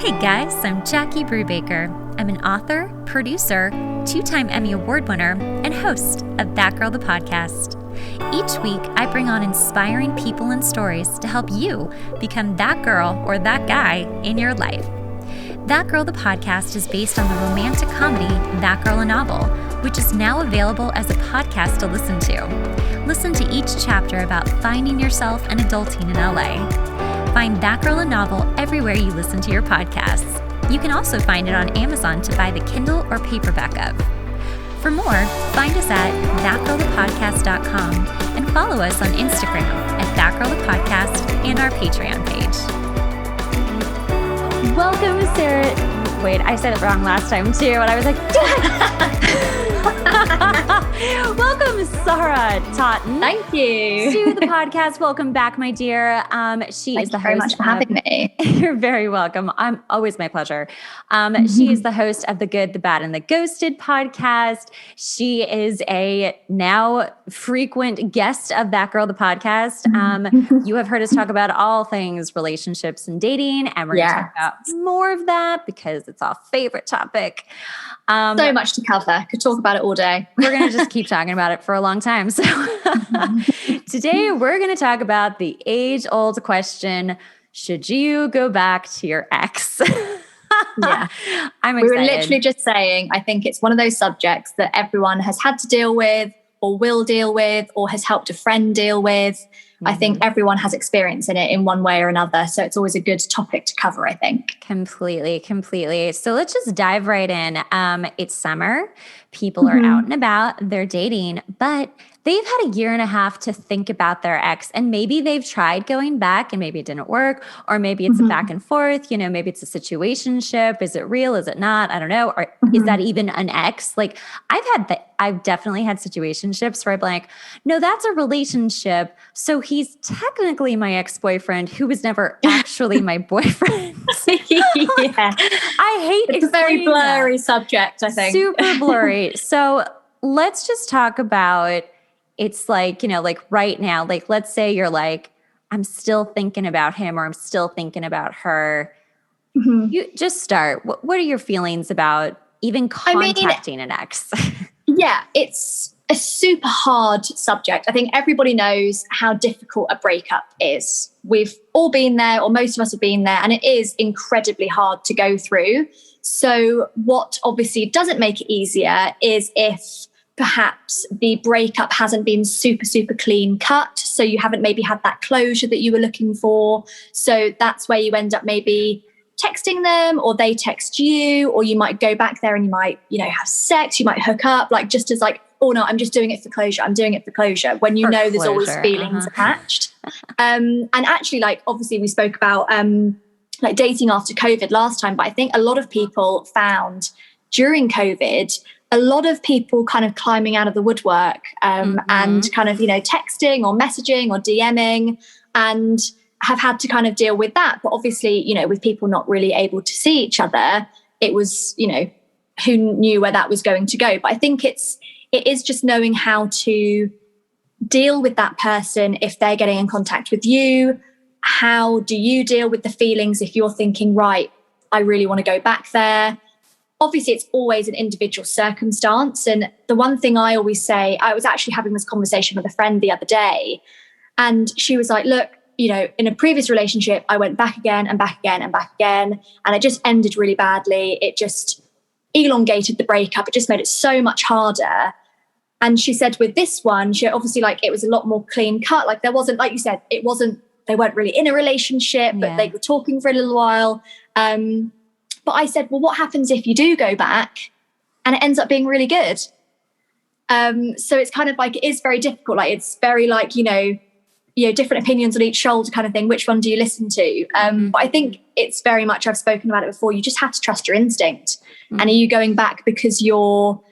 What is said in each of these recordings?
Hey guys, I'm Jackie Brubaker. I'm an author, producer, 2-time Emmy Award winner, and host of That Girl the Podcast. Each week, I bring on inspiring people and stories to help you become that girl or that guy in your life. That Girl the Podcast is based on the romantic comedy That Girl a Novel, which is now available as a podcast to listen to. Listen to each chapter about finding yourself and adulting in LA. Find That Girl a Novel everywhere you listen to your podcasts. You can also find it on Amazon to buy the Kindle or paperback of. For more, find us at thatgirlthepodcast.com and follow us on Instagram at thatgirlthepodcast and our Patreon page. Welcome, Sara. Wait, I said it wrong last time too, and I was like, welcome, Sara Totten. Thank you. To the podcast. Welcome back, my dear. She is the host. Thank you very much for having me. You're very welcome. Always my pleasure. She is the host of the Good, the Bad, and the Ghosted podcast. She is a now frequent guest of That Girl, the podcast. You have heard us talk about all things relationships and dating, and we're going to talk about more of that because it's our favorite topic. So much to cover. Could talk about it all day. We're going to just keep talking about it for a long time. So today we're going to talk about the age-old question, should you go back to your ex? Yeah. I'm excited. We were literally just saying, I think it's one of those subjects that everyone has had to deal with or will deal with or has helped a friend deal with. I think everyone has experience in it in one way or another. So it's always a good topic to cover, I think. Completely. So let's just dive right in. It's summer. People are out and about. They're dating, but they've had a year and a half to think about their ex. And maybe they've tried going back and maybe it didn't work. Or maybe it's a back and forth. You know, maybe it's a situationship. Is it real? Is it not? I don't know. Or is that even an ex? Like I've definitely had situationships where I'm like, no, that's a relationship. So he's technically my ex-boyfriend who was never actually my boyfriend. Yeah. I hate it's a very blurry subject, I think. Super blurry. So let's just talk about, it's like, you know, like right now, like let's say you're like, I'm still thinking about him or I'm still thinking about her. You just start. What are your feelings about even contacting an ex? Yeah, it's a super hard subject. I think everybody knows how difficult a breakup is. We've all been there, or most of us have been there, and it is incredibly hard to go through. So what obviously doesn't make it easier is if perhaps the breakup hasn't been super, super clean cut. So you haven't maybe had that closure that you were looking for. So that's where you end up maybe texting them, or they text you, or you might go back there and you might, you know, have sex, you might hook up, like just as like, oh no, I'm just doing it for closure. I'm doing it for closure, when you know there's always feelings attached. And actually, like, obviously we spoke about like dating after COVID last time, but I think a lot of people found during COVID, a lot of people kind of climbing out of the woodwork and kind of, you know, texting or messaging or DMing, and have had to kind of deal with that. But obviously, you know, with people not really able to see each other, it was, you know, who knew where that was going to go. But I think it is just knowing how to deal with that person if they're getting in contact with you. How do you deal with the feelings if you're thinking, right, I really want to go back there? Obviously, it's always an individual circumstance. And the one thing I always say, I was actually having this conversation with a friend the other day, and she was like, look, you know, in a previous relationship, I went back again and back again and back again, and it just ended really badly. It just elongated the breakup. It just made it so much harder. And she said with this one, she obviously, like, it was a lot more clean cut. Like, there wasn't, like you said, they weren't really in a relationship, but they were talking for a little while. But I said, well, what happens if you do go back and it ends up being really good? So it's kind of like, it is very difficult. Like, it's very like, you know, different opinions on each shoulder kind of thing. Which one do you listen to? But I think it's very much, I've spoken about it before, you just have to trust your instinct. And are you going back because you're,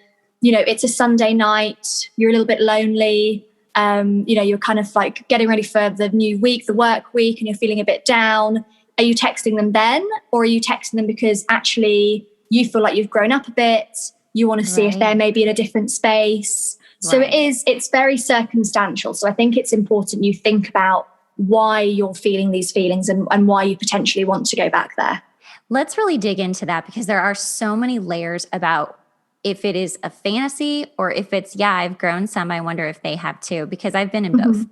you know, it's a Sunday night, you're a little bit lonely, you know, you're kind of like getting ready for the new week, the work week, and you're feeling a bit down. Are you texting them then? Or are you texting them because actually you feel like you've grown up a bit, you want to see if they're maybe in a different space? So it's very circumstantial. So I think it's important you think about why you're feeling these feelings and why you potentially want to go back there. let's really dig into that, because there are so many layers about if it is a fantasy or if it's, I've grown some. I wonder if they have too, because I've been in both.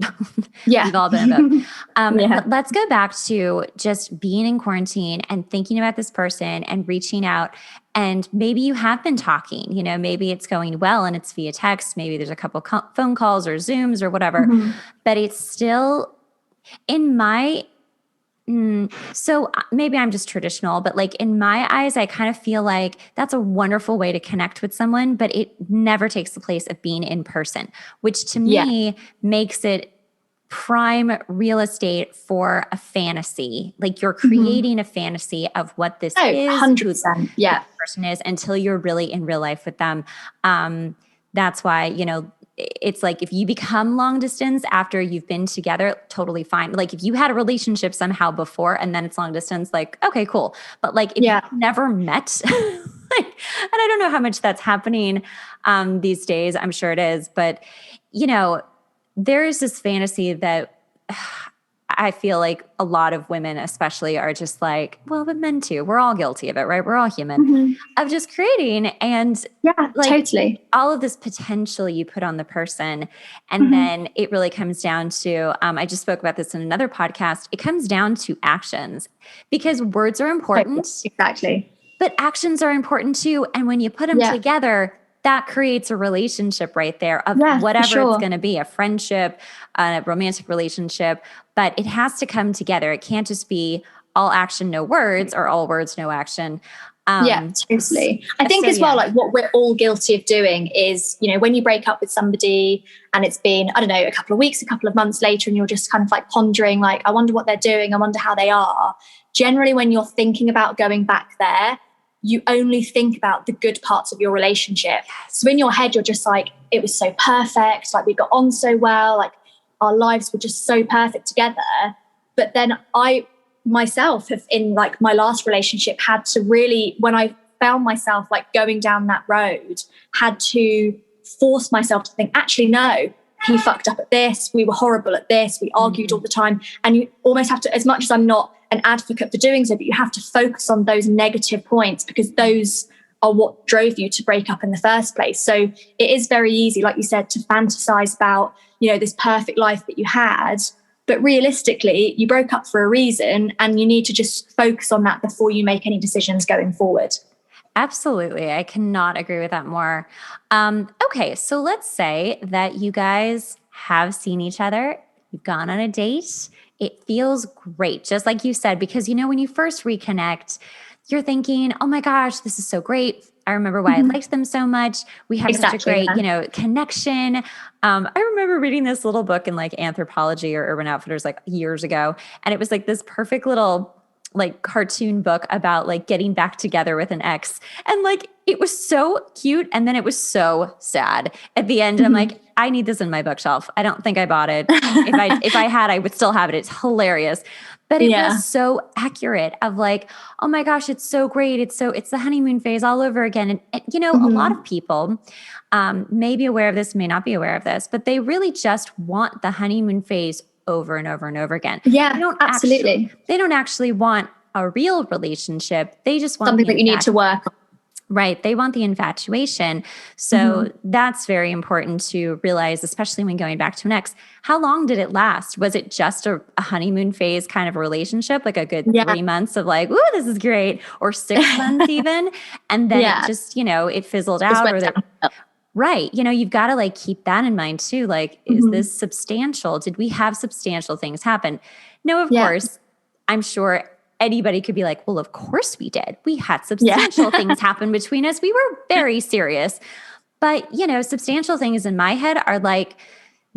Yeah. We've all been in both. Yeah. Let's go back to just being in quarantine and thinking about this person and reaching out. And maybe you have been talking, maybe it's going well and it's via text. Maybe there's a couple phone calls or Zooms or whatever, but it's still in my so maybe I'm just traditional, but like in my eyes, I kind of feel like that's a wonderful way to connect with someone, but it never takes the place of being in person, which to me makes it prime real estate for a fantasy. Like you're creating a fantasy of what this is, 100%. Yeah. the person is, until you're really in real life with them. That's why, it's like if you become long distance after you've been together, totally fine. Like if you had a relationship somehow before and then it's long distance, like, okay, cool. But like if you've never met, and I don't know how much that's happening these days. I'm sure it is. But, there is this fantasy that I feel like a lot of women especially are just like, well, but men too. We're all guilty of it, right? We're all human. Of just creating and totally all of this potential you put on the person. And then it really comes down to, I just spoke about this in another podcast. It comes down to actions, because words are important. Exactly. But actions are important too. And when you put them together, that creates a relationship right there of whatever it's going to be, a friendship, a romantic relationship, but it has to come together. It can't just be all action, no words, or all words, no action. Totally. I think as well, like what we're all guilty of doing is, when you break up with somebody and it's been, I don't know, a couple of weeks, a couple of months later, and you're just kind of like pondering, like, I wonder what they're doing. I wonder how they are. Generally, when you're thinking about going back there, you only think about the good parts of your relationship. So in your head, you're just like, it was so perfect. Like we got on so well. Like our lives were just so perfect together. But then I myself have, in like my last relationship, had to really, when I found myself like going down that road, had to force myself to think, actually, no, he fucked up at this. We were horrible at this. We argued all the time. And you almost have to, as much as I'm not an advocate for doing so, but you have to focus on those negative points, because those are what drove you to break up in the first place. So it is very easy, like you said, to fantasize about, this perfect life that you had. But realistically, you broke up for a reason, and you need to just focus on that before you make any decisions going forward. Absolutely. I cannot agree with that more. Okay, so let's say that you guys have seen each other, you've gone on a date. It feels great, just like you said, because, when you first reconnect, you're thinking, oh my gosh, this is so great. I remember why I liked them so much. We have such a great, connection. I remember reading this little book in like Anthropology or Urban Outfitters like years ago. And it was like this perfect little like cartoon book about like getting back together with an ex. And like, it was so cute. And then it was so sad at the end. I'm like, I need this in my bookshelf. I don't think I bought it. If I had, I would still have it. It's hilarious. But it was so accurate of like, oh my gosh, it's so great. It's the honeymoon phase all over again. And a lot of people may be aware of this, may not be aware of this, but they really just want the honeymoon phase over and over and over again. Yeah, absolutely. They don't actually want a real relationship. They just want something that you need to work on. Right. They want the infatuation. So that's very important to realize, especially when going back to an ex. How long did it last? Was it just a honeymoon phase kind of a relationship, like a good 3 months of like, ooh, this is great, or 6 months even? And then it just, it fizzled out. Right. You've got to like keep that in mind too. Like, is this substantial? Did we have substantial things happen? No, of course, I'm sure anybody could be like, well, of course we did. We had substantial things happen between us. We were very serious. But, substantial things in my head are like,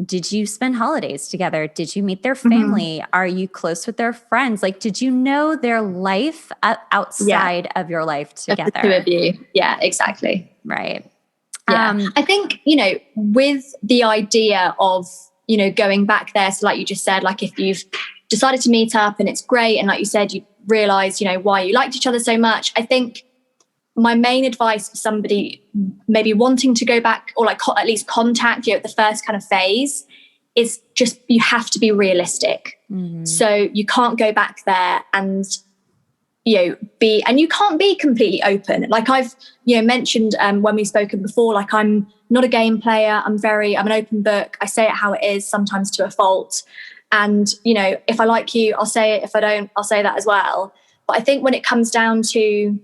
did you spend holidays together? Did you meet their family? Are you close with their friends? Like, did you know their life outside of your life together? The two of you. Yeah, exactly. Right. Yeah. I think, with the idea of, going back there. So like you just said, like if you've decided to meet up and it's great, and like you said, you realize, why you liked each other so much. I think my main advice for somebody maybe wanting to go back, or like at least contact you at the first kind of phase, is just, you have to be realistic. So you can't go back there and be, and you can't be completely open. Like I've, mentioned when we've spoken before, like I'm not a game player. I'm an open book. I say it how it is, sometimes to a fault. And, if I like you, I'll say it. If I don't, I'll say that as well. But I think when it comes down to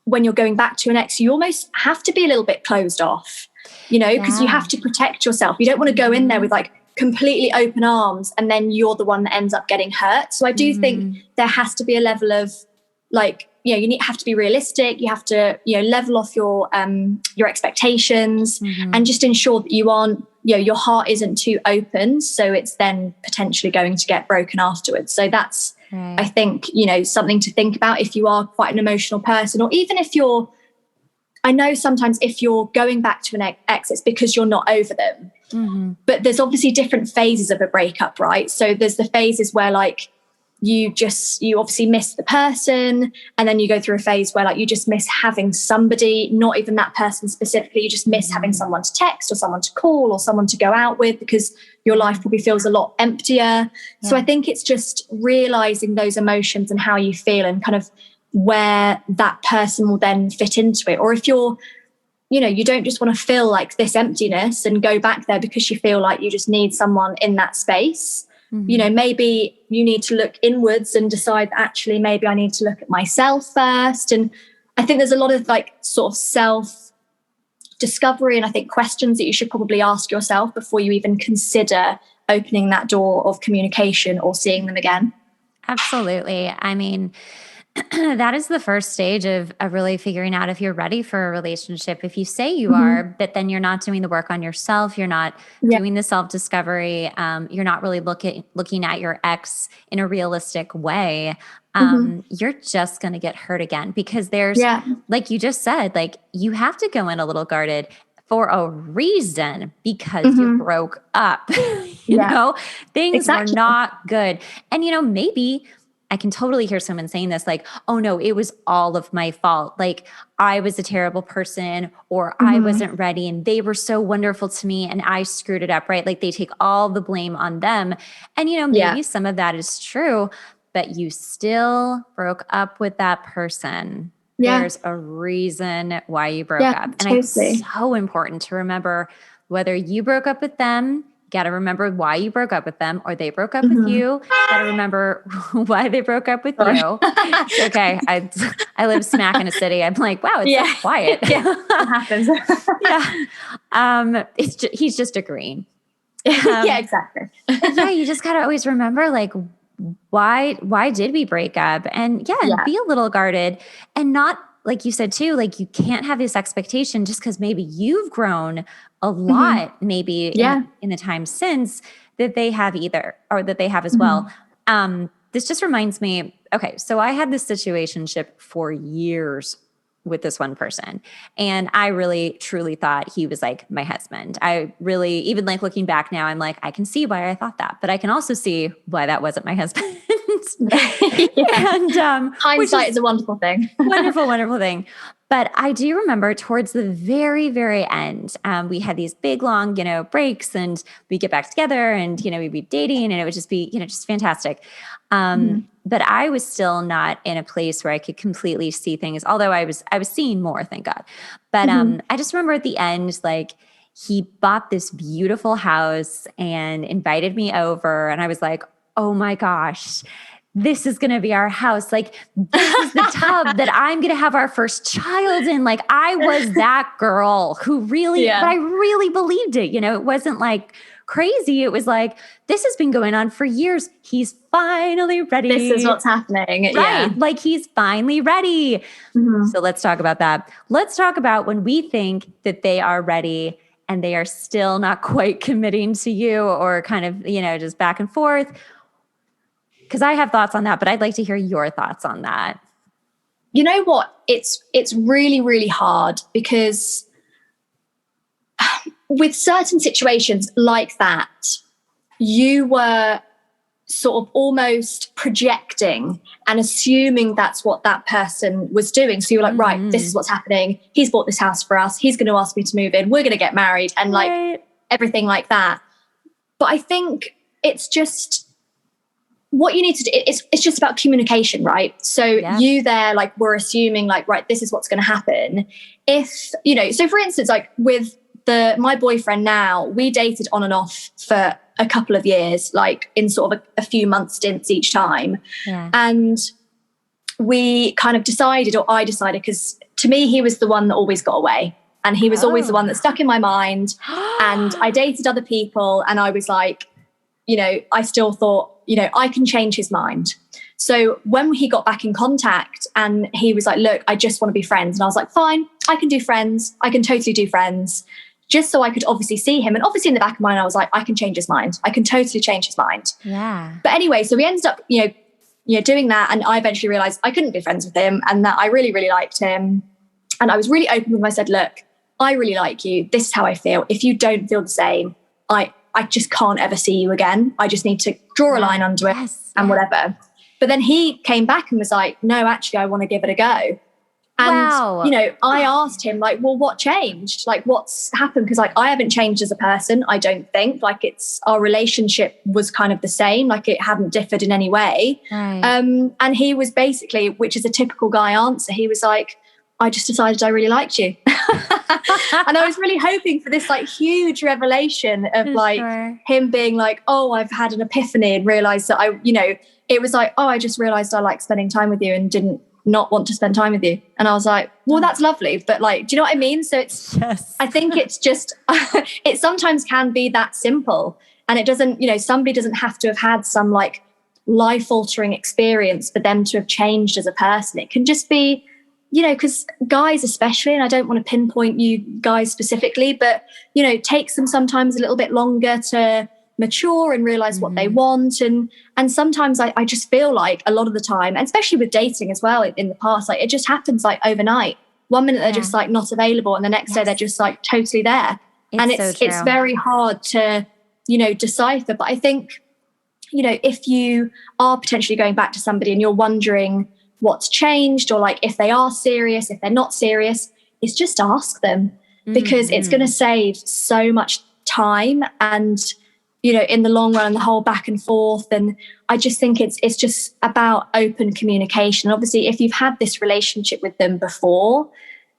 when you're going back to an ex, you almost have to be a little bit closed off, because you have to protect yourself. You don't want to go in there with like completely open arms and then you're the one that ends up getting hurt. So I do think there has to be a level of like, you have to be realistic. You have to, level off your expectations and just ensure that you aren't, your heart isn't too open. So it's then potentially going to get broken afterwards. So that's, right. I think, something to think about if you are quite an emotional person, or even if I know sometimes if you're going back to an ex, it's because you're not over them. But there's obviously different phases of a breakup, right? So there's the phases where like you obviously miss the person, and then you go through a phase where like you just miss having somebody, not even that person specifically, you just miss having someone to text or someone to call or someone to go out with, because your life probably feels a lot emptier. So I think it's just realizing those emotions and how you feel and kind of where that person will then fit into it. Or if you're, you don't just want to feel like this emptiness and go back there because you feel like you just need someone in that space. Maybe you need to look inwards and decide actually maybe I need to look at myself first. And I think there's a lot of like sort of self discovery and I think questions that you should probably ask yourself before you even consider opening that door of communication or seeing them again. Absolutely. I mean, that is the first stage of really figuring out if you're ready for a relationship. If you say you are, but then you're not doing the work on yourself, you're not doing the self-discovery, you're not really looking at your ex in a realistic way, you're just going to get hurt again, because there's, like you just said, like you have to go in a little guarded for a reason, because you broke up, things were not good. And, maybe I can totally hear someone saying this, like, oh no, it was all of my fault. Like I was a terrible person, or I wasn't ready and they were so wonderful to me and I screwed it up, right? Like they take all the blame on them. And, maybe some of that is true, but you still broke up with that person. There's a reason why you broke up. And it's so important to remember whether you broke up with them. Got to remember why you broke up with them, or they broke up with you. Got to remember why they broke up with you. Okay. I live smack in a city. I'm like, wow, it's so quiet. It happens. He's just agreeing. Exactly. You just got to always remember, like, why did we break up? And be a little guarded, and not, like you said too, like you can't have this expectation just because maybe you've grown a lot, maybe in the time since, that they have either, or that they have as well. This just reminds me, okay, so I had this situationship for years with this one person, and I really truly thought he was like my husband. I really, even like looking back now, I'm like, I can see why I thought that, but I can also see why that wasn't my husband. And hindsight is a wonderful thing. wonderful thing. But I do remember towards the very, very end, we had these big, long, breaks, and we'd get back together, and, we'd be dating, and it would just be, just fantastic. But I was still not in a place where I could completely see things, although I was seeing more, thank God. But I just remember at the end, like, he bought this beautiful house and invited me over, and I was like, oh my gosh, this is going to be our house. Like, this is the tub that I'm going to have our first child in. Like, I was that girl who really, but I really believed it. It wasn't like crazy. It was like, this has been going on for years. He's finally ready. This is what's happening. Right. Like, he's finally ready. So let's talk about that. Let's talk about when we think that they are ready and they are still not quite committing to you, or kind of, just back and forth. Because I have thoughts on that, but I'd like to hear your thoughts on that. You know what? It's really, really hard, because with certain situations like that, you were sort of almost projecting and assuming that's what that person was doing. So you're like, right, this is what's happening. He's bought this house for us. He's going to ask me to move in. We're going to get married, and like everything like that. But I think it's just, what you need to do, it's just about communication, right? So you there, like, we're assuming like, right, this is what's going to happen. If, you know, so for instance, like with my boyfriend now, we dated on and off for a couple of years, like in sort of a few month stints each time. Yeah. And we kind of decided, or I decided, because to me, he was the one that always got away. And he was always the one that stuck in my mind. And I dated other people, and I was like, you know, I still thought, you know, I can change his mind. So when he got back in contact and he was like, look, I just want to be friends. And I was like, fine, I can do friends. I can totally do friends. Just so I could obviously see him. And obviously in the back of my mind, I was like, I can change his mind. I can totally change his mind. Yeah. But anyway, so we ended up, you know, doing that. And I eventually realized I couldn't be friends with him and that I really, really liked him. And I was really open with him. I said, look, I really like you. This is how I feel. If you don't feel the same, I just can't ever see you again. I just need to draw a line under it and whatever. But then he came back and was like, no, actually, I want to give it a go. And, you know, I asked him, like, well, what changed? Like, what's happened? Because, like, I haven't changed as a person, I don't think. Like, our relationship was kind of the same. Like, it hadn't differed in any way. Right. And he was basically, which is a typical guy answer, he was like, I just decided I really liked you. And I was really hoping for this like huge revelation of like him being like, oh, I've had an epiphany and realized that it was like, oh, I just realized I like spending time with you and didn't not want to spend time with you. And I was like, well, that's lovely. But like, do you know what I mean? So I think it's just, it sometimes can be that simple. And it doesn't, you know, somebody doesn't have to have had some like life altering experience for them to have changed as a person. It can just be, you know, because guys especially, and I don't want to pinpoint you guys specifically, but, you know, it takes them sometimes a little bit longer to mature and realize what they want. And sometimes I just feel like a lot of the time, and especially with dating as well in the past, like it just happens like overnight. 1 minute they're just like not available and the next day they're just like totally there. It's very hard to, you know, decipher. But I think, you know, if you are potentially going back to somebody and you're wondering what's changed, or like if they are serious, if they're not serious, is just ask them, because it's going to save so much time and, you know, in the long run, the whole back and forth. And I just think it's just about open communication. Obviously, if you've had this relationship with them before,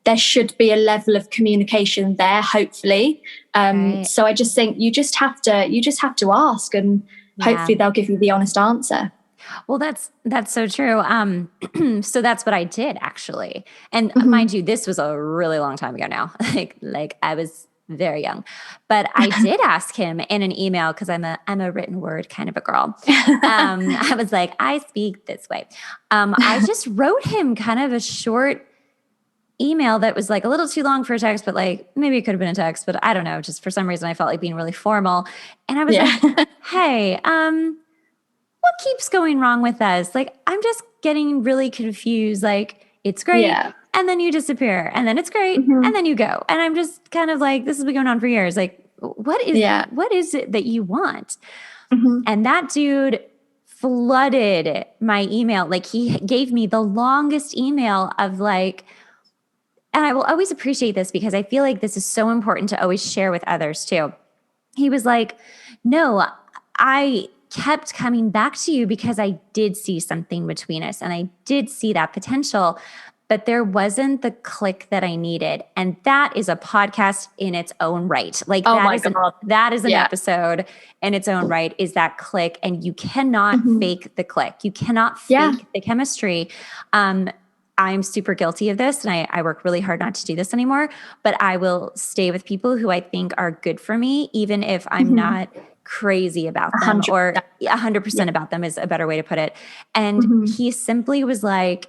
there should be a level of communication there, hopefully. So I just think you just have to ask, and hopefully they'll give you the honest answer. Well, that's so true. So that's what I did actually. And mind you, this was a really long time ago now. like I was very young, but I did ask him in an email, because I'm a written word kind of a girl. I was like, I speak this way. I just wrote him kind of a short email that was like a little too long for a text, but like maybe it could have been a text, but I don't know. Just for some reason, I felt like being really formal. And I was like, hey, what keeps going wrong with us? Like, I'm just getting really confused. Like, it's great. Yeah. And then you disappear, and then it's great. And then you go. And I'm just kind of like, this has been going on for years. Like, what is it that you want? And that dude flooded my email. Like, he gave me the longest email of like, and I will always appreciate this because I feel like this is so important to always share with others too. He was like, no, I kept coming back to you because I did see something between us and I did see that potential, but there wasn't the click that I needed. And that is a podcast in its own right. Like that is an episode in its own right, is that click. And you cannot fake the click. You cannot fake the chemistry. I'm super guilty of this, and I work really hard not to do this anymore, but I will stay with people who I think are good for me, even if I'm not crazy about them 100%. Or 100% about them is a better way to put it. And he simply was like,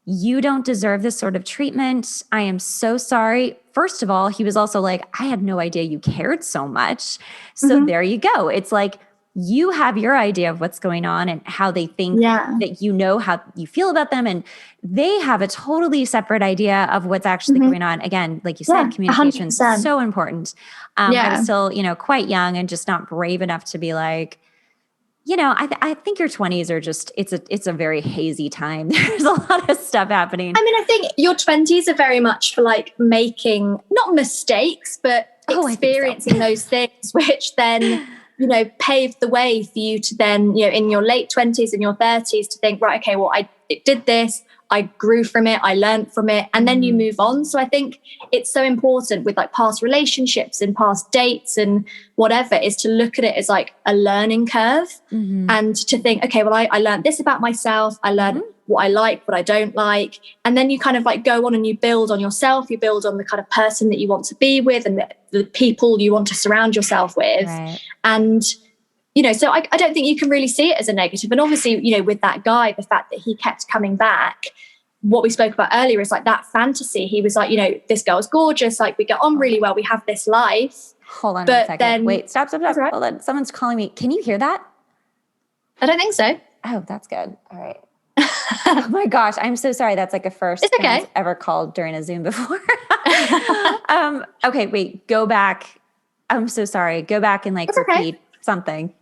you don't deserve this sort of treatment. I am so sorry. First of all, he was also like, I had no idea you cared so much. So there you go. It's like, you have your idea of what's going on and how they think that you know how you feel about them. And they have a totally separate idea of what's actually going on. Again, like you said, communication is so important. I was still, quite young and just not brave enough to be like, I think your 20s are just, it's a very hazy time. There's a lot of stuff happening. I mean, I think your 20s are very much for like making, not mistakes, but experiencing those things, which then paved the way for you to then, in your late 20s and your 30s to think, right, okay, well, I did this, I grew from it, I learned from it, and then you move on. So I think it's so important with like past relationships and past dates and whatever, is to look at it as like a learning curve and to think, okay, well, I learned this about myself. I learned what I like, what I don't like. And then you kind of like go on and you build on yourself, you build on the kind of person that you want to be with and the people you want to surround yourself with. Right. And so I don't think you can really see it as a negative. And obviously, with that guy, the fact that he kept coming back, what we spoke about earlier is like that fantasy. He was like, this girl's gorgeous. Like, we get on really well. We have this life. Hold on a second. Wait, stop. Right. Hold on. Someone's calling me. Can you hear that? I don't think so. Oh, that's good. All right. Oh my gosh. I'm so sorry. That's like a first it's okay. ever called during a Zoom before. Okay, wait, go back. I'm so sorry. Go back and like repeat something.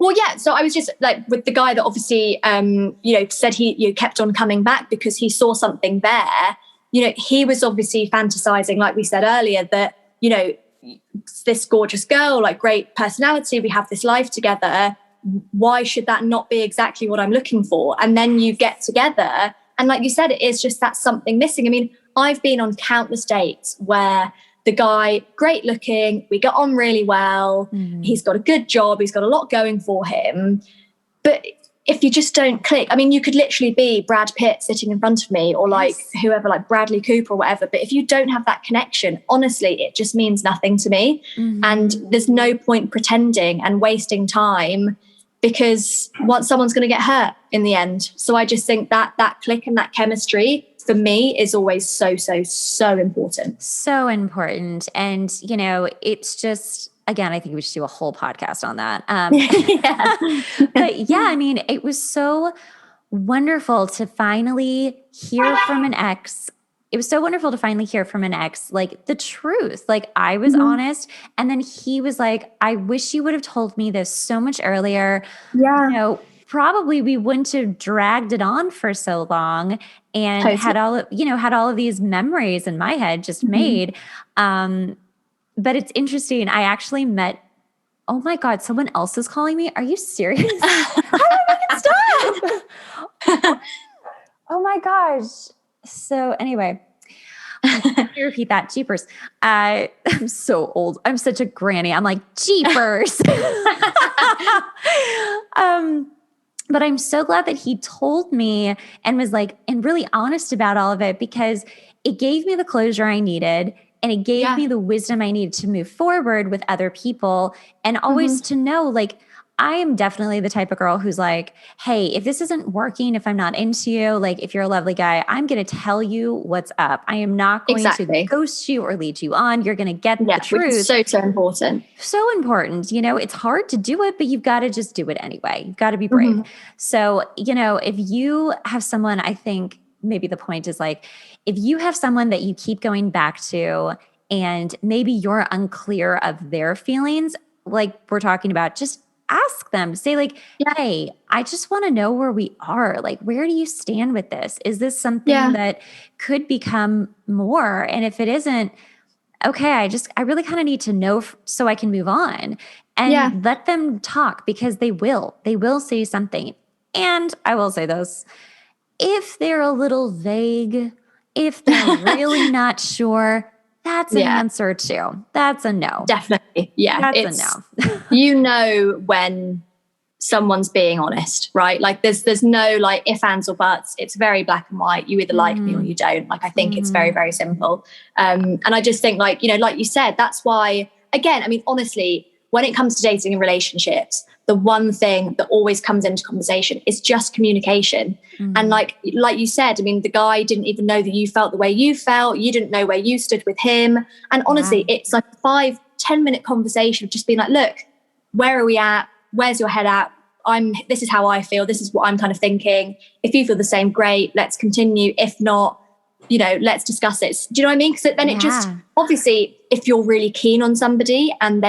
Well, yeah. So I was just like with the guy that obviously, said he kept on coming back because he saw something there. He was obviously fantasizing, like we said earlier, that, this gorgeous girl, like great personality, we have this life together. Why should that not be exactly what I'm looking for? And then you get together. And like you said, it is just that something missing. I mean, I've been on countless dates where the guy, great looking, we get on really well. He's got a good job. He's got a lot going for him. But if you just don't click, I mean, you could literally be Brad Pitt sitting in front of me or like whoever, like Bradley Cooper or whatever. But if you don't have that connection, honestly, it just means nothing to me. And there's no point pretending and wasting time because someone's going to get hurt in the end. So I just think that click and that chemistry for me is always so, so, so important. So important. And, it's just, again, I think we should do a whole podcast on that. But yeah, I mean, it was so wonderful to finally hear from an ex. It was so wonderful to finally hear from an ex, like the truth. Like I was honest. And then he was like, I wish you would have told me this so much earlier. Yeah. Probably we wouldn't have dragged it on for so long and had all of these memories in my head just made. But it's interesting. I actually met, oh my God, someone else is calling me. Are you serious? How do I make it stop? Oh my gosh. So anyway, let me repeat that. Jeepers. I'm so old. I'm such a granny. I'm like, jeepers. But I'm so glad that he told me and was like, and really honest about all of it because it gave me the closure I needed and it gave me the wisdom I needed to move forward with other people and always to know, like, I am definitely the type of girl who's like, hey, if this isn't working, if I'm not into you, like if you're a lovely guy, I'm going to tell you what's up. I am not going to ghost you or lead you on. You're going to get the truth. Which is so, so important. So important. It's hard to do it, but you've got to just do it anyway. You've got to be brave. So, if you have someone, I think maybe the point is like, if you have someone that you keep going back to and maybe you're unclear of their feelings, like we're talking about, just ask them, say like, hey, I just want to know where we are. Like, where do you stand with this? Is this something that could become more? And if it isn't, okay, I really kind of need to know so I can move on and let them talk because they will say something. And I will say this, if they're a little vague, if they're really not sure, that's an answer too. That's a no. Definitely. Yeah. That's a no. When someone's being honest, right? Like there's no like if, ands or buts. It's very black and white. You either like me or you don't. Like I think it's very, very simple. And I just think like you said, that's why, again, I mean, honestly, when it comes to dating and relationships, the one thing that always comes into conversation is just communication. And like you said, I mean, the guy didn't even know that you felt the way you felt. You didn't know where you stood with him. And honestly, it's like a 5-10 minute conversation of just being like, look, where are we at? Where's your head at? This is how I feel. This is what I'm kind of thinking. If you feel the same, great, let's continue. If not, let's discuss it. Do you know what I mean? Because then it just, obviously, if you're really keen on somebody and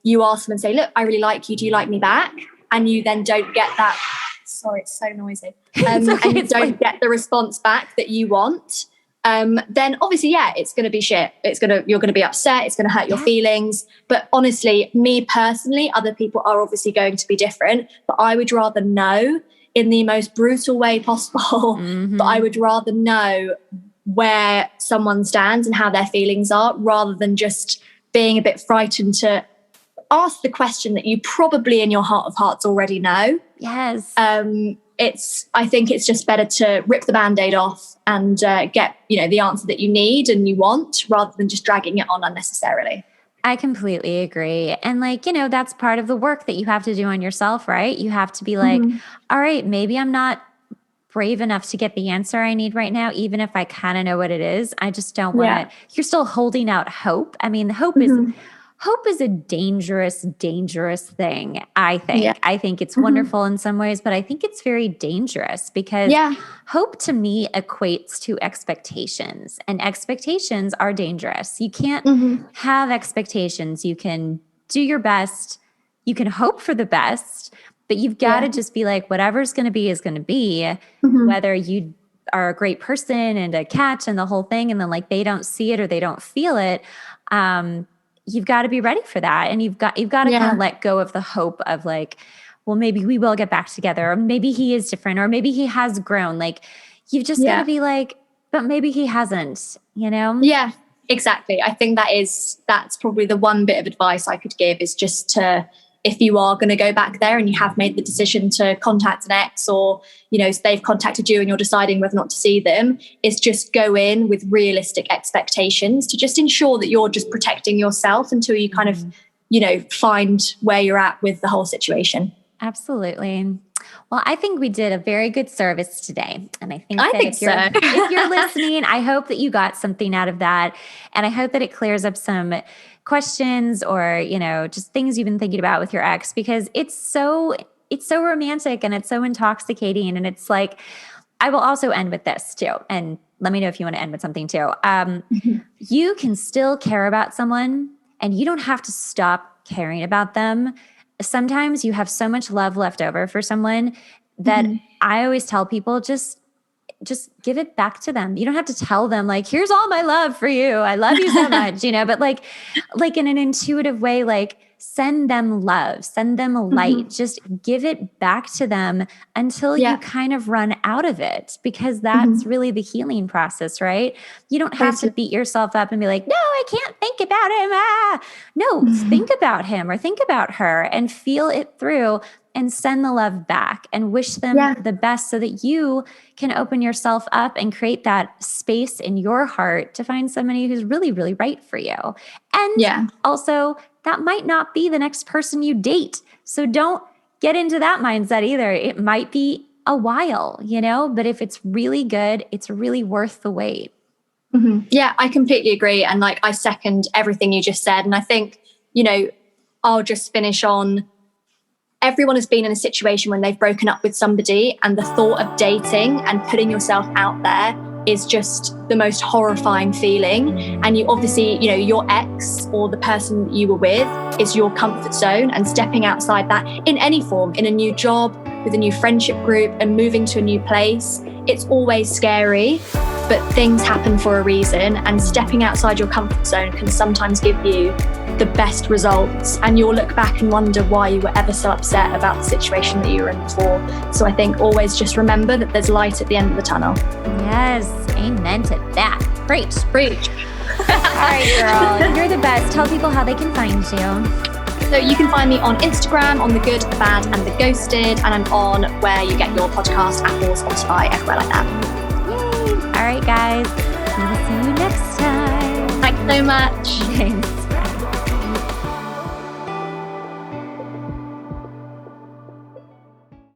you ask them and say, look, I really like you. Do you like me back? And you then don't get that. Sorry, it's so noisy. And you don't get the response back that you want. then obviously, it's going to be shit. You're going to be upset. It's going to hurt your feelings. But honestly, me personally, other people are obviously going to be different, but I would rather know in the most brutal way possible, but I would rather know where someone stands and how their feelings are, rather than just being a bit frightened to ask the question that you probably in your heart of hearts already know. Yes. I think it's just better to rip the Band-Aid off and get, the answer that you need and you want, rather than just dragging it on unnecessarily. I completely agree. And that's part of the work that you have to do on yourself, right? You have to be like, all right, maybe I'm not brave enough to get the answer I need right now, even if I kind of know what it is. I just don't want to, you're still holding out hope. I mean, hope is a dangerous, dangerous thing, I think. Yeah. I think it's wonderful in some ways, but I think it's very dangerous because hope to me equates to expectations, and expectations are dangerous. You can't have expectations. You can do your best. You can hope for the best, but you've got to just be like, whatever's going to be is going to be, whether you are a great person and a catch and the whole thing, and then they don't see it or they don't feel it. You've got to be ready for that. And you've got to kind of let go of the hope of well, maybe we will get back together, or maybe he is different, or maybe he has grown. You've just got to be but maybe he hasn't, Yeah, exactly. I think that's probably the one bit of advice I could give, is just to, if you are going to go back there and you have made the decision to contact an ex, or, they've contacted you and you're deciding whether or not to see them, is just go in with realistic expectations to just ensure that you're just protecting yourself until you kind of, find where you're at with the whole situation. Absolutely. Well, I think we did a very good service today. And I think if you're listening, I hope that you got something out of that. And I hope that it clears up some questions or, just things you've been thinking about with your ex, because it's so romantic and it's so intoxicating. And it's I will also end with this too. And let me know if you want to end with something too. You can still care about someone and you don't have to stop caring about them. Sometimes you have so much love left over for someone that I always tell people, just give it back to them. You don't have to tell them here's all my love for you. I love you so much, but like in an intuitive way, send them love, send them light, just give it back to them until you kind of run out of it, because that's really the healing process, right? You don't have to beat yourself up and be like, no, I can't think about him. No, think about him or think about her and feel it through and send the love back and wish them the best, so that you can open yourself up and create that space in your heart to find somebody who's really, really right for you. And also, that might not be the next person you date. So don't get into that mindset either. It might be a while, but if it's really good, it's really worth the wait. Yeah, I completely agree. And I second everything you just said. And I think, I'll just finish on, everyone has been in a situation when they've broken up with somebody, and the thought of dating and putting yourself out there is just the most horrifying feeling. And you obviously, your ex or the person that you were with is your comfort zone, and stepping outside that in any form, in a new job, with a new friendship group, and moving to a new place, it's always scary, but things happen for a reason. And stepping outside your comfort zone can sometimes give you the best results, and you'll look back and wonder why you were ever so upset about the situation that you were in before. So I think always just remember that there's light at the end of the tunnel. Yes, amen to that. Preach. All right, girl, you're the best. Tell people how they can find you. So you can find me on Instagram on The Good, The Bad and The Ghosted, and I'm on where you get your podcast, Apple, Spotify, everywhere like that. Yay. All right, guys, we will see you next time. Thanks so much. Thanks.